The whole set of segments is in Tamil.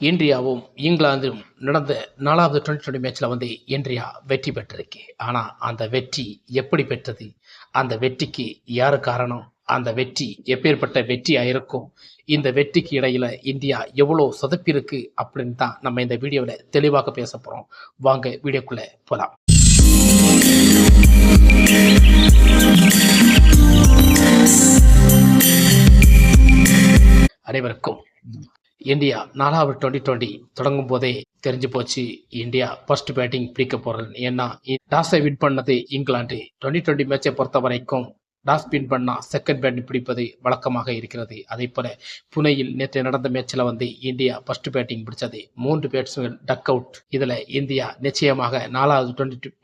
இந்தியாவும் இங்கிலாந்தும் நடந்த 4வது டுவெண்ட்டி மேட்ச்சில் இந்தியா வெற்றி பெற்றிருக்கு. ஆனால் அந்த வெற்றி எப்படி பெற்றது, அந்த வெற்றிக்கு யார் காரணம், அந்த வெற்றி எப்பேற்பட்ட வெற்றியாக இருக்கும், இந்த வெற்றிக்கு இடையில் இந்தியா எவ்வளோ சொதப்பிருக்கு அப்படின்னு தான் நம்ம இந்த வீடியோவில் தெளிவாக பேச போகிறோம். வாங்க வீடியோக்குள்ளே போகலாம். அனைவருக்கும் இந்தியா 4வது டுவெண்ட்டி தொடங்கும் போதே தெரிஞ்சு போச்சு இந்தியா ஃபர்ஸ்ட் பேட்டிங் பிடிக்க போறது. ஏன்னா டாஸை வின் பண்ணது இங்கிலாந்து. டுவெண்ட்டி மேட்சை பொறுத்த வரைக்கும் டாஸ் வின் பண்ணா செகண்ட் பேட்டிங் பிடிப்பது வழக்கமாக இருக்கிறது. அதே போல புனேயில் நேற்று நடந்த மேட்ச்ல இந்தியா ஃபர்ஸ்ட் பேட்டிங் பிடிச்சது. 3 பேட்ஸ்மேன் டக் அவுட். இதுல இந்தியா நிச்சயமாக 4வது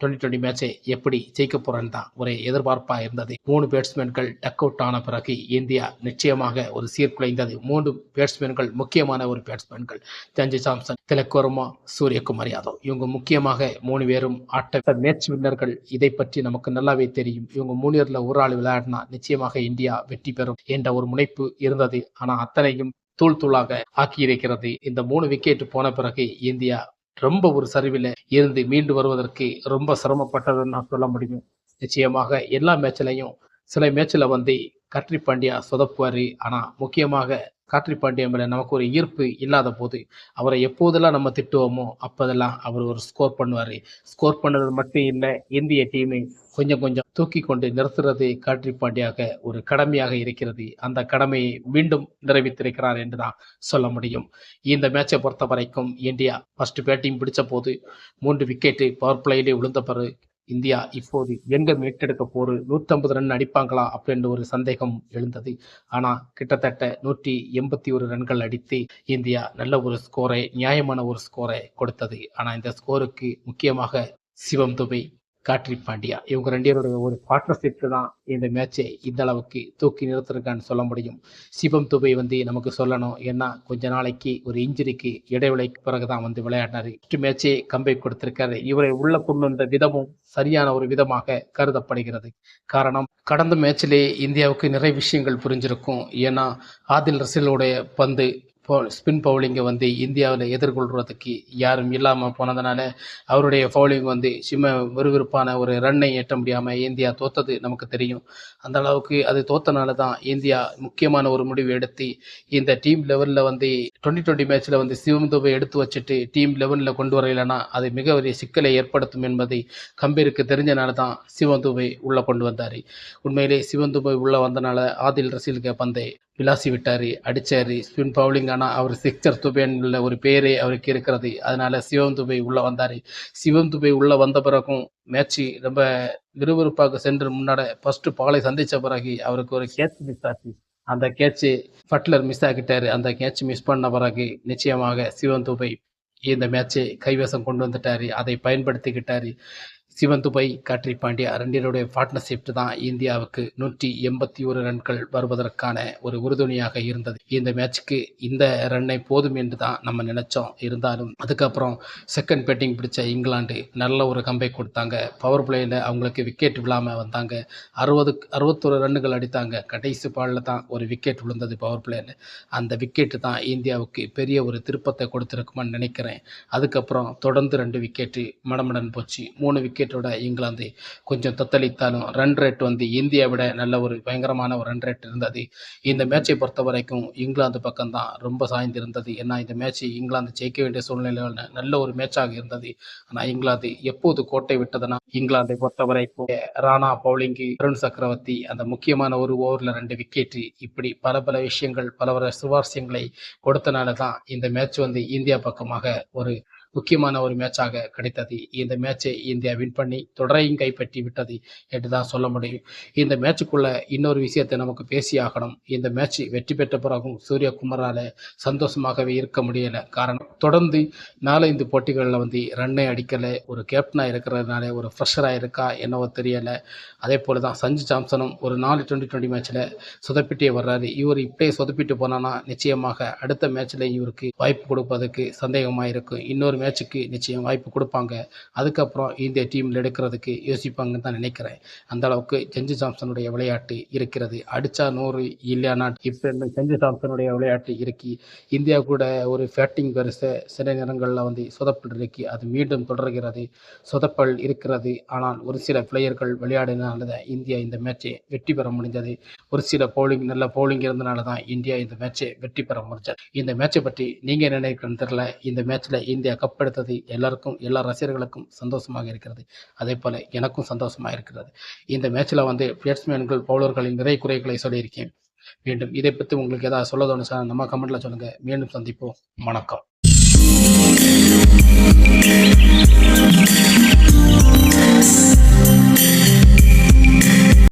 டுவெண்ட்டி மேட்சை எப்படி ஜெயிக்க போறன்னு தான் ஒரு எதிர்பார்ப்பா இருந்தது. 3 பேட்ஸ்மேன்கள் டக் அவுட் ஆன பிறகு இந்தியா நிச்சயமாக ஒரு சீர்குலைந்தது. 3 பேட்ஸ்மேன்கள் முக்கியமான ஒரு பேட்ஸ்மேன்கள் சஞ்சு சாம்சன், திலக் வர்மா, சூரியகுமார் யாதவ். இவங்க முக்கியமாக 3 பேரும் ஆட்ட மேட்ச் வின்னர்கள். இதை பற்றி நமக்கு நல்லாவே தெரியும். இவங்க 3 பேர்ல ஒரு ஆள் விளையாடினா நிச்சயமாக இந்தியா வெற்றி பெறும் என்ற ஒரு முனைப்பு இருந்தது. ஆனா அத்தனையும் தூள் தூளாக ஆக்கியிருக்கிறது. இந்த 3 விக்கெட் போன பிறகு இந்தியா ரொம்ப ஒரு சரிவில் இருந்து மீண்டு வருவதற்கு ரொம்ப சிரமப்பட்டதுன்னு நான் சொல்ல முடியும். நிச்சயமாக எல்லா மேட்ச்லையும் சில மேட்ச்ல கட்ரி பாண்டியா சொதப்புவாரு. ஆனா முக்கியமாக கார்த்திக் பாண்டியா மேல நமக்கு ஒரு ஈர்ப்பு இல்லாத போது அவரை எப்போதெல்லாம் நம்ம திட்டுவோமோ அப்போதெல்லாம் அவர் ஒரு ஸ்கோர் பண்ணுவாரு. ஸ்கோர் பண்ணது மட்டும் இல்லை, இந்திய டீமை கொஞ்சம் கொஞ்சம் தூக்கி கொண்டு நிறுத்துறது கார்த்திக் பாண்டியாக ஒரு கடமையாக இருக்கிறது. அந்த கடமையை மீண்டும் நிறைவேற்றிருக்கிறார் என்றுதான் சொல்ல முடியும். இந்த மேட்சை பொறுத்த வரைக்கும் இந்தியா ஃபர்ஸ்ட் பேட்டிங் பிடிச்ச போது 3 விக்கெட்டு பவர் பிளேயிலே விழுந்த பிறகு இந்தியா இப்போது எங்க மீட்டெடுக்க போரு, 150 ரன் அடிப்பாங்களா அப்படின்ற ஒரு சந்தேகம் எழுந்தது. ஆனா கிட்டத்தட்ட 181 ரன்கள் அடித்து இந்தியா நல்ல ஒரு ஸ்கோரை, நியாயமான ஒரு ஸ்கோரை கொடுத்தது. ஆனா இந்த ஸ்கோருக்கு முக்கியமாக சிவம் துபை, கார்த்திக் பாண்டியா இவங்க 2 பேருடைய ஒரு பார்ட்னர்ஷிப் தான் இந்த மேட்சை இந்த அளவுக்கு தூக்கி நிறுத்திருக்கான்னு சொல்ல முடியும். சிவம் துபை நமக்கு சொல்லணும். ஏன்னா கொஞ்ச நாளைக்கு ஒரு இன்ஜுரிக்கு இடைவெளிக்கு பிறகுதான் விளையாடினாரு. ஃபர்ஸ்ட் மேட்சே கம்பேக் கொடுத்திருக்காரு. இவரை உள்ள கொண்டு வந்த விதமும் சரியான ஒரு விதமாக கருதப்படுகிறது. காரணம், கடந்த மேட்சிலே இந்தியாவுக்கு நிறைய விஷயங்கள் புரிஞ்சிருக்கும். ஏன்னா ஆதில் ரசீலுடைய பந்து ஸ்பின் பவுலிங்கை இந்தியாவில் எதிர்கொள்றதுக்கு யாரும் இல்லாமல் போனதுனால அவருடைய பவுலிங் சும்மா விறுவிறுப்பான ஒரு ரன்னை எட்ட முடியாமல் இந்தியா தோத்தது நமக்கு தெரியும். அந்த அளவுக்கு அது தோத்தனால தான் இந்தியா முக்கியமான ஒரு முடிவு எடுத்து இந்த டீம் லெவலில் டுவெண்ட்டி மேட்ச்சில் சிவம் துபை எடுத்து வச்சுட்டு டீம் லெவலில் கொண்டு வரையிலனா அது மிக ஒரு சிக்கலை ஏற்படுத்தும் என்பதை கம்பீருக்கு தெரிஞ்சனால தான் சிவம் துபை உள்ளே கொண்டு வந்தார். உண்மையிலே சிவம் துபை உள்ளே வந்தனால ஆதில் ரசீலுக்கு பந்தை விளாசி விட்டார், அடித்தார். ஸ்பின் பவுலிங் ஆனால் அவர் சிக்ஸர் துபைன்ற ஒரு பேரே அவருக்கு இருக்கிறது. அதனால சிவம் துபை உள்ளே வந்தார். சிவம் துபை உள்ளே வந்த பிறகும் மேட்ச்சு ரொம்ப விறுவிறுப்பாக சென்று முன்னாட ஃபர்ஸ்ட் பாலை சந்தித்த பிறகு அவருக்கு ஒரு கேட்ச் மிஸ் ஆச்சு. அந்த கேட்சு பட்லர் மிஸ் ஆகிட்டார். அந்த கேட்ச் மிஸ் பண்ண பிறகு நிச்சயமாக சிவம் துபை இந்த மேட்சை கைவசம் கொண்டு வந்துட்டார். அதை பயன்படுத்திக்கிட்டார். சிவம் துபை, கார்த்திக் பாண்டியா 2 பேருடைய பார்ட்னர்ஷிப் தான் இந்தியாவுக்கு 181 ரன்கள் வருவதற்கான ஒரு உறுதுணையாக இருந்தது. இந்த மேட்சுக்கு இந்த ரன்னை போதும் என்று தான் நம்ம நினைச்சோம். இருந்தாலும் அதுக்கப்புறம் செகண்ட் பேட்டிங் பிடிச்ச இங்கிலாந்து நல்ல ஒரு கம்பேக் கொடுத்தாங்க. பவர் பிளேயில் அவங்களுக்கு விக்கெட் விழாமல் வந்தாங்க. 61 ரன்னுகள் அடித்தாங்க. கடைசி பாலில் தான் ஒரு விக்கெட் விழுந்தது பவர் பிளேயில். அந்த விக்கெட்டு தான் இந்தியாவுக்கு பெரிய ஒரு திருப்பத்தை கொடுத்துருக்குமான்னு நினைக்கிறேன். அதுக்கப்புறம் தொடர்ந்து 2 விக்கெட்டு மடமடன் போச்சு. 3 விக்கெட் இங்கிலாந்து கொஞ்சம் தத்தளித்தாலும் ரன் ரேட் இந்தியா விட நல்ல ஒரு பயங்கரமான ஒரு ரன் ரேட் இருந்தது. இந்த மேட்சை பொறுத்த வரைக்கும் இங்கிலாந்து பக்கம் தான் ரொம்ப சாய்ந்திருந்தது. ஏன்னா இந்த மேட்ச் இங்கிலாந்து ஜெயிக்க வேண்டிய சூழ்நிலையில் நல்ல ஒரு மேட்சாக இருந்தது. ஆனால் இங்கிலாந்து எப்போது கோட்டை விட்டதுன்னா இங்கிலாந்தை பொறுத்த வரைக்கும் ராணா பவுலிங்கு, வருண் சக்கரவர்த்தி அந்த முக்கியமான ஒரு ஓவரில் 2 விக்கெட்டு, இப்படி பல விஷயங்கள் பல சுவாரஸ்யங்களை கொடுத்தனால தான் இந்த மேட்ச் இந்தியா பக்கமாக ஒரு முக்கியமான ஒரு மேட்சாக கிடைத்தது. இந்த மேட்சை இந்தியா வின் பண்ணி தொடரையும் கைப்பற்றி விட்டது என்று தான் சொல்ல முடியும். இந்த மேட்சுக்குள்ள இன்னொரு விஷயத்தை நமக்கு பேசி ஆகணும். இந்த மேட்ச் வெற்றி பெற்ற பிறகும் சூரியகுமாரால் சந்தோஷமாகவே இருக்க முடியலை. காரணம், தொடர்ந்து 4-5 போட்டிகளில் ரன்னை அடிக்கலை. ஒரு கேப்டனாக இருக்கிறதுனால ஒரு ஃப்ரெஷராக இருக்கா என்னவோ தெரியலை. அதே போல தான் சஞ்சு சாம்சனும் ஒரு 4 டுவெண்ட்டி மேட்ச்சில் சொதப்பிட்டே வர்றாரு. இவர் இப்படியே சொதப்பிட்டு போனான்னா நிச்சயமாக அடுத்த மேட்ச்சில் இவருக்கு வாய்ப்பு கொடுப்பதற்கு சந்தேகமாக இருக்கும். இன்னொரு மேட்சுக்கு நிச்சயம் வாய்ப்பு கொடுப்பாங்க. அதுக்கப்புறம் இந்திய டீமில் எடுக்கிறதுக்கு யோசிப்பாங்கன்னு தான் நினைக்கிறேன். அந்த அளவுக்கு செஞ்சு சாம்சனுடைய விளையாட்டு இருக்கிறது. அடித்தா 100 இல்லைனா இப்போ இந்த செஞ்சு சாம்சனுடைய விளையாட்டு இருக்கி இந்தியா கூட ஒரு பேட்டிங் வரிசை சில நேரங்களில் வந்து சொதப்பல் இருக்கி அது மீண்டும் தொடர்கிறது. சொதப்பல் இருக்கிறது. ஆனால் ஒரு சில பிளேயர்கள் விளையாடினால தான் இந்தியா இந்த மேட்சை வெற்றி பெற முடிஞ்சது. ஒரு சில நல்ல பவுலிங் இருந்தனால தான் இந்தியா இந்த மேட்சை வெற்றி பெற முடிஞ்சது. இந்த மேட்சை பற்றி நீங்கள் என்ன நினைக்கிறீங்கன்னு தெரியல. இந்த மேட்ச்சில் இந்தியா கப் எடுத்தது எல்லாருக்கும், எல்லா ரசிகர்களுக்கும் சந்தோஷமாக இருக்கிறது. அதே போல் எனக்கும் சந்தோஷமாக இருக்கிறது. இந்த மேட்ச்சில் வந்து பேட்ஸ்மேன்கள், பவுலர்களின் நிறை குறைகளை சொல்லியிருக்கேன். மீண்டும் இதை பற்றி உங்களுக்கு ஏதாவது சொல்ல தோணுச்சா நம்ம கமெண்ட்டில் சொல்லுங்கள். மீண்டும் சந்திப்போம். வணக்கம்.